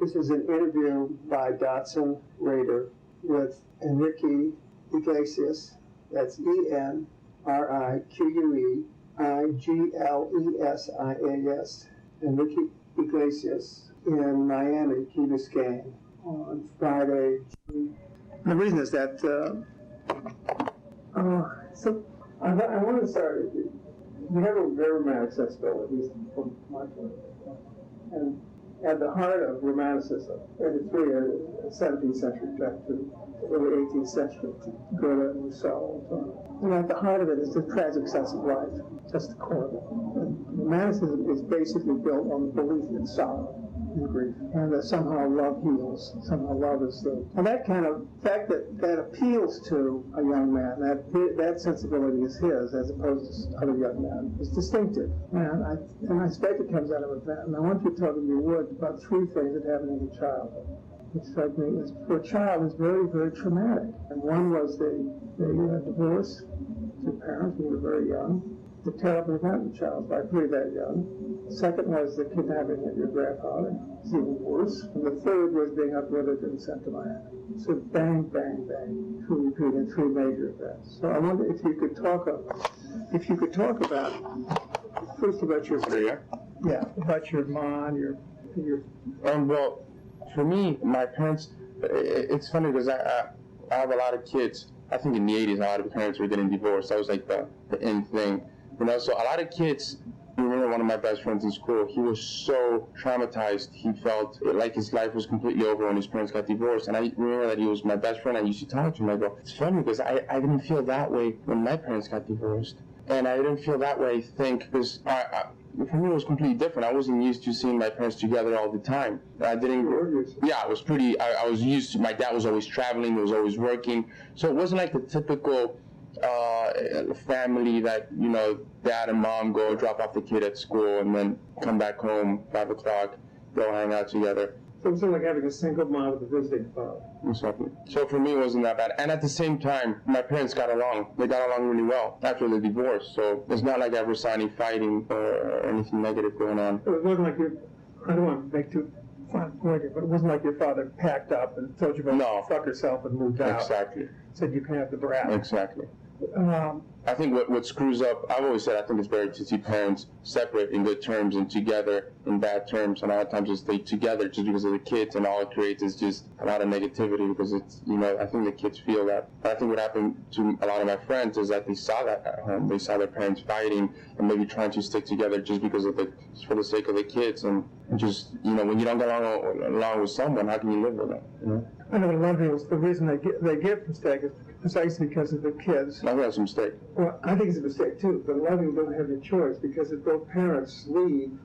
This is an interview by Dotson Rader with Enrique Iglesias. That's ENRIQUEIGLESIAS. Enrique Iglesias in Miami, Key Biscayne, on Friday. The reason is that I want to start. We have a very romantic sensibility, at least from my point of view. And at the heart of romanticism, and it's really a 17th century back to the early 18th century, Goethe and Rousseau. And at the heart of it is the tragic sense of life. That's the core of it. And romanticism is basically built on the belief in sorrow and grief, and that somehow love heals, somehow love is the... And that kind of fact that appeals to a young man, that sensibility is his, as opposed to other young men, is distinctive. And I suspect it comes out of that. And I want you to talk, if you would, about three things that happen in your childhood, which struck me as, for a child, is very, very traumatic. And one was the divorce, two parents when you were very young, the terrible event in the child's life, really that young. The second was the kidnapping of your grandfather. It's even worse. And the third was being uprooted and sent to Miami. So bang, bang, bang, three major events. So I wonder if you could talk about first about your about your mom, your. Well, for me, my parents. It's funny because I have a lot of kids. I think in the 80s, a lot of parents were getting divorced. That was like the in thing. You know, so a lot of kids, I remember one of my best friends in school, he was so traumatized, he felt like his life was completely over when his parents got divorced. And I remember that he was my best friend. I used to talk to him. I go, it's funny because I didn't feel that way when my parents got divorced. And I didn't feel that way, because for me it was completely different. I wasn't used to seeing my parents together all the time. I was used to, my dad was always traveling, he was always working. So it wasn't like the typical family that, you know, dad and mom go drop off the kid at school and then come back home 5 o'clock, go hang out together. So it was like having a single mom with a visiting father. Exactly. So for me it wasn't that bad. And at the same time, my parents got along. They got along really well after the divorce. So it's not like I ever saw any fighting or anything negative going on. So it wasn't like I don't want to make too fun point here, but it wasn't like your father packed up and told you about fuck yourself and moved out. Exactly. Said you can have the brat. Exactly. I think what screws up, I've always said, I think it's better to see parents separate in good terms and together in bad terms. And a lot of times just stay together just because of the kids, and all it creates is just a lot of negativity because it's, you know, I think the kids feel that. But I think what happened to a lot of my friends is that they saw that at home. They saw their parents fighting and maybe trying to stick together just because of just for the sake of the kids. And just, you know, when you don't get along with someone, how can you live with them, you know? I know one thing is the reason they get mistake is precisely because of the kids. I think that's a mistake. Well, I think it's a mistake too, but a lot of them don't have any choice because if both parents leave,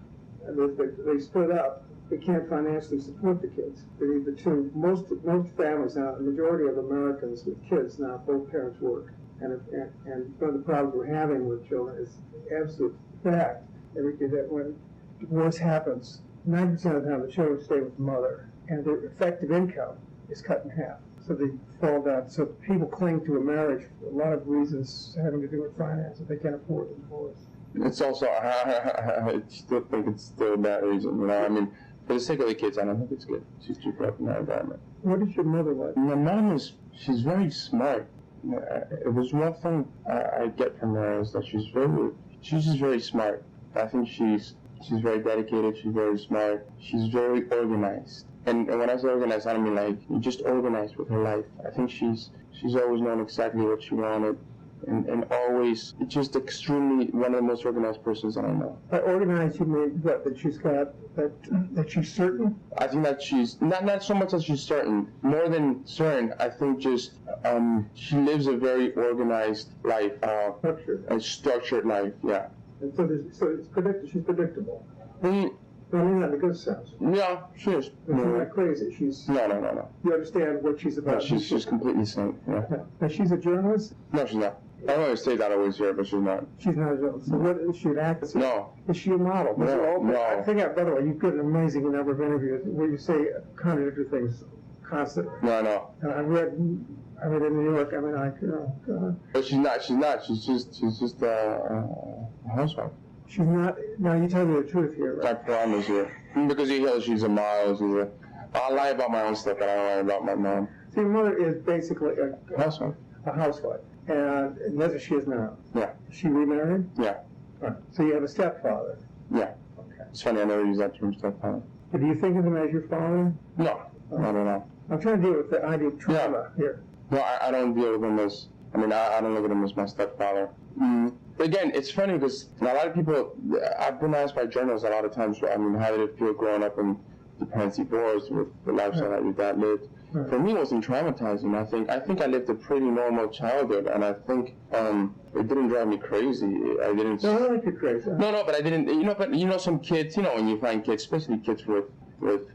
and they split up, they can't financially support the kids. They need the two. Most families now, the majority of Americans with kids now, both parents work. And one of the problems we're having with children is the absolute fact, Enrique, that when divorce happens, 90% of the time the children stay with the mother, and their effective income is cut in half. So they fall down. So people cling to a marriage for a lot of reasons having to do with finances. They can't afford a divorce. It's also, I still think it's still that reason, you know. I mean, for the sake of the kids, I don't think it's good to grow up in that environment. What is your mother like? My mom she's very smart. It was one thing I get from her is that she's just very smart. I think she's very dedicated, she's very smart, she's very organized. And when I say organized, I don't mean like just organized with her life. I think she's always known exactly what she wanted, and always just extremely one of the most organized persons that I know. By organized, you mean what? That she's got that she's certain? I think that she's not so much that she's certain, more than certain. I think just she lives a very organized life, a structured life. Yeah. And so it's predictable. She's predictable. No, not in a good sense. Yeah, she is. She's not crazy. She's no. You understand what she's about. No, she's just completely sane. Yeah. Now she's a journalist? No, she's not. I don't always say that always here, but she's not. She's not a journalist. So what is she an actress? No. Is she a model? No. I think, by the way, you've got an amazing number of interviews where you say contradictory things constantly. No. I read in New York. I mean, But she's not. She's just a housewife. She's not. Now you tell me the truth here, right? I promise you. Because you hear she's a model. I'll lie about my own stuff, but I don't lie about my mom. So your mother is basically Housewife. a housewife, and that's what she is now. Yeah. Is she remarried? Yeah. Right. So you have a stepfather. Yeah. Okay. It's funny, I never use that term stepfather. But do you think of him as your father? No, not at all. I'm trying to deal with the idea of trauma here. No, I don't deal with him as, I don't look at him as my stepfather. Again, it's funny because a lot of people, I've been asked by journalists a lot of times, how did it feel growing up in the parents divorced with the lifestyle that your dad lived? Right. For me, it wasn't traumatizing. I think I lived a pretty normal childhood, and I think it didn't drive me crazy. I didn't. No, I don't think you're crazy. No, but I didn't. Some kids, when you find kids, especially kids with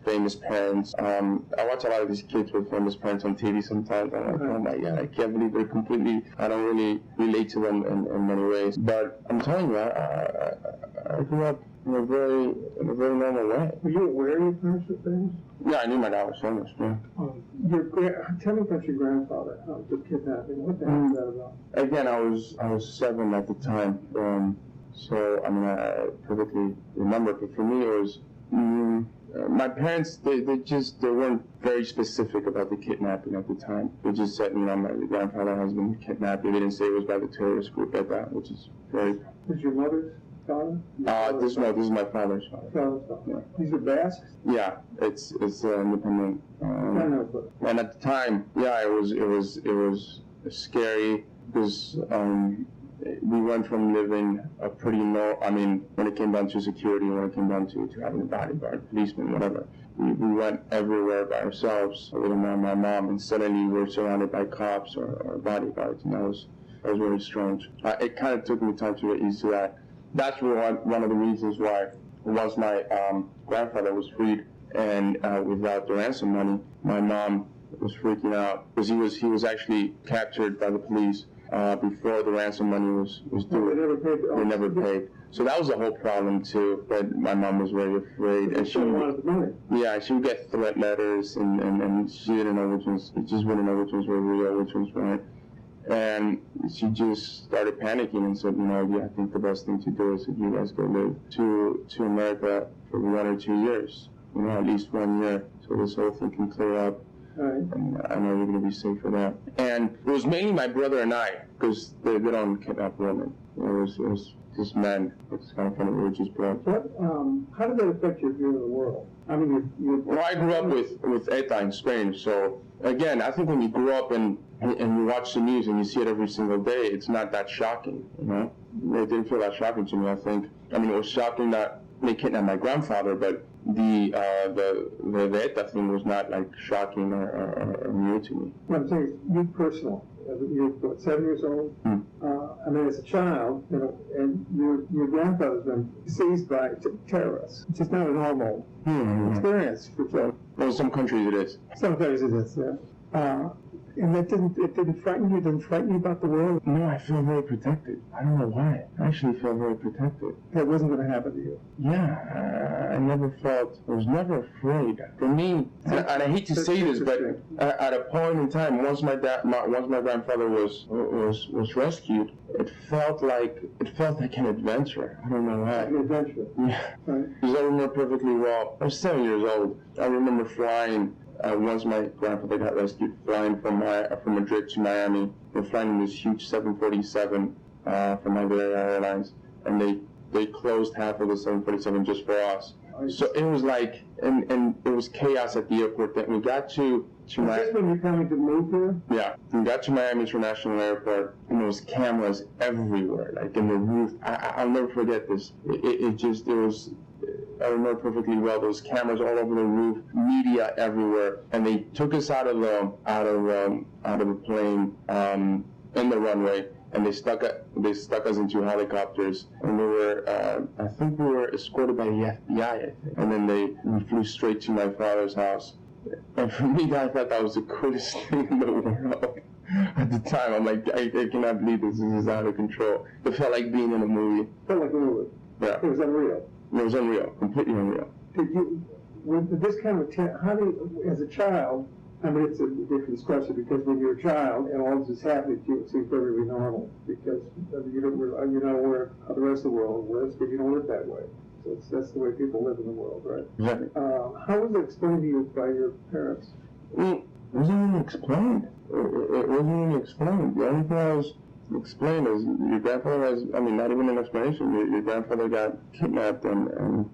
famous parents. I watch a lot of these kids with famous parents on TV sometimes. I'm like, oh my God, I can't believe they're completely, I don't really relate to them in many ways. But I'm telling you, I grew up in a very normal way. Were you aware your parents were famous? Yeah, I knew my dad was famous, yeah. Tell me about your grandfather, the kidnapping. What the hell is that about? Again, I was 7 at the time. So, I perfectly remember. But for me, it was... my parents, they weren't very specific about the kidnapping at the time. They just said, my grandfather has been kidnapped. They didn't say it was by the terrorist group like that, which is very... Is your mother's father? This is my father's father. Father's father. Yeah. These are Basques? Yeah, it's independent. And at the time, it was scary because we went from living a pretty when it came down to security, when it came down to having a bodyguard, policeman, whatever, we went everywhere by ourselves, with my mom, and suddenly we were surrounded by cops or bodyguards, and that was very strange. It kind of took me time to get used to that. That's one of the reasons why, once my grandfather was freed and without the ransom money, my mom was freaking out because he was actually captured by the police before the ransom money was due. They never paid. So that was the whole problem too. But my mom was very afraid, and she wanted the money. Yeah, she would get threat letters, and she didn't know which ones. She just wouldn't know which ones were real, which ones weren't. And she just started panicking and said, I think the best thing to do is if you guys go live to America for 1 or 2 years, at least 1 year, so this whole thing can clear up. Right. And I know you're going to be safe for that. And it was mainly my brother and I, because they don't kidnap women. It was just men. It's kind of funny, we were just broke. How did that affect your view of the world? Well, I grew up with ETA in Spain, so again, I think when you grow up and you watch the news and you see it every single day, it's not that shocking, It didn't feel that shocking to me, I think. It was shocking that they kidnapped my grandfather, but the ETA thing was not like shocking or new to me. What I'm saying is, you personally, you're 7 years old. As a child, and your grandfather's been seized by terrorists, which is not a normal experience for children. Well, some countries it is. Some countries it is, yeah. And it didn't frighten you? It didn't frighten you about the world? No, I feel very protected. I don't know why. I actually feel very protected. That wasn't going to happen to you? Yeah, I was never afraid. For me, and I hate to say this, but at a point in time, once my grandfather was rescued, it felt like an adventure. I don't know why. An adventure? Yeah. Right. Because I remember perfectly well. I was 7 years old. I remember flying. Once my grandfather got rescued, flying from Madrid to Miami. We're flying in this huge 747 from Iberia Airlines, and they closed half of the 747 just for us. So it was like, and it was chaos at the airport. Then we got to Miami. Is this when you're coming to move here? Yeah, we got to Miami International Airport, and there was cameras everywhere, like in the roof. I'll never forget this. I remember perfectly well. Those cameras all over the roof, media everywhere, and they took us out of the plane in the runway, and they stuck us into helicopters, and I think we were escorted by the FBI, I think, and then we flew straight to my father's house. And for me, I thought that was the coolest thing in the world. At the time, I'm like, I cannot believe this is out of control. It felt like being in a movie. It felt like a movie. Yeah. It was unreal. It was unreal, completely unreal. With this kind of how do you, as a child, it's a different question, because when you're a child and all this is happening to you, it seems perfectly normal, because you're not aware of how the rest of the world works, but you don't live that way. That's the way people live in the world, right? Exactly. How was it explained to you by your parents? It wasn't even explained. It wasn't even explained. The only thing I was explained is your grandfather has, I mean, not even an explanation. Your grandfather got kidnapped, and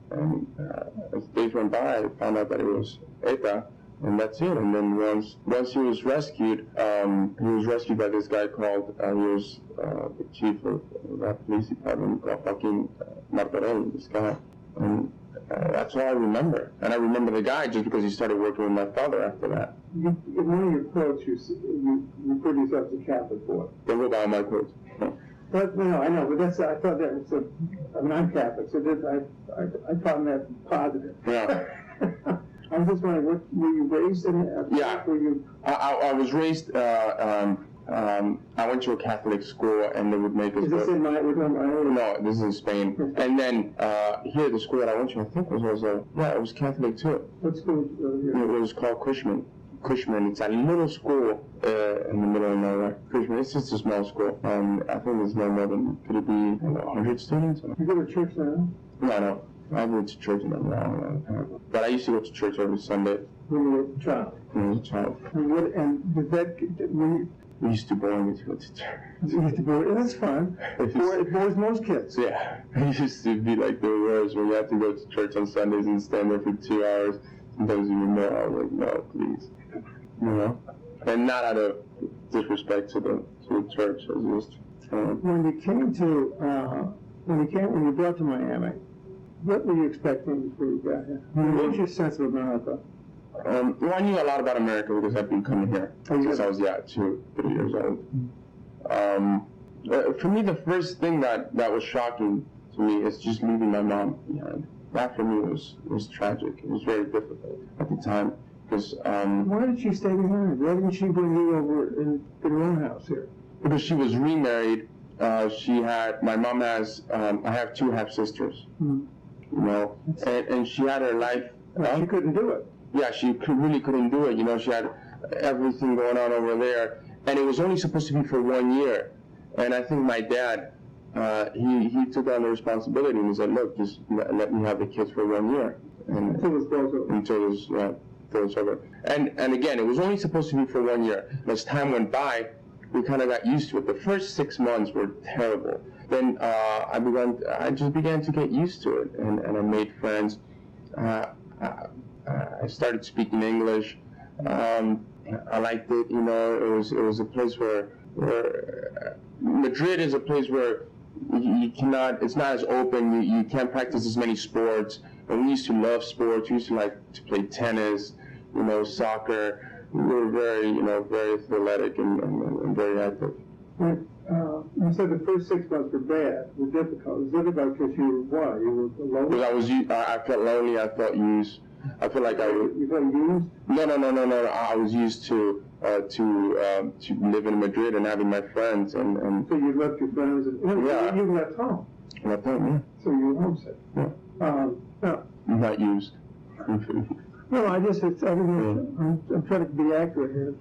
as days went by, I found out that it was ETA, and that's it. And then once he was rescued by this guy called, he was the chief of that police department, fucking Martorell, this guy. And that's all I remember. And I remember the guy just because he started working with my father after that. In one of your quotes, you referred to yourself as a Catholic boy. Don't go by my quotes. But, I know, but I thought that was I'm Catholic, so I found that positive. Yeah. I was just wondering, were you raised in a Yeah. I was raised, I went to a Catholic school, and they would make us Is this in Miami? No, this is in Spain. And then here, the school that I went to, I think it was Catholic too. What school? It was called Cushman. It's a little school in the middle of nowhere. Cushman, it's just a small school. I think there's no more than, could it be 100 students? You go to church now? No. I went to church in a long time. But I used to go to church every Sunday. When you were a child? When I was a child. And did that, We used to bore me to go to church. That's fun. It bores most kids. Yeah. It used to be like the worst when you have to go to church on Sundays and stand there for 2 hours. Sometimes even more. I was like, no, please. And not out of disrespect to the church. It was just, When you brought to Miami, what were you expecting before you got here? What was your sense of America? Well, I knew a lot about America because I've been coming here since I was 2, 3 years old. For me, the first thing that was shocking to me is just leaving my mom behind. That for me was tragic. It was very difficult at the time because. Why did she stay behind? Why didn't she bring you over in her own house here? Because she was remarried. My mom has. I have 2 half sisters. And she had her life. She couldn't do it. Yeah, she really couldn't do it. She had everything going on over there, and it was only supposed to be for 1 year. And I think my dad, he took on the responsibility and he said, "Look, just let me have the kids for 1 year." And until it was over. And again, it was only supposed to be for 1 year. And as time went by, we kind of got used to it. The first 6 months were terrible. Then I just began to get used to it, and I made friends. I started speaking English. I liked it. It was a place where Madrid is a place where you cannot. It's not as open. You can't practice as many sports. And we used to love sports. We used to like to play tennis, soccer. We were very, very athletic and very active. You said the first 6 months were bad, were difficult. It was difficult because you were what? You were alone? Because I felt lonely. I felt used. I feel like I was. You felt used? No. I was used to live in Madrid and having my friends and. So you left your friends and yeah. You left home. Left home, yeah. So you were homesick. Yeah. No. Not used. No, I'm trying to be accurate here.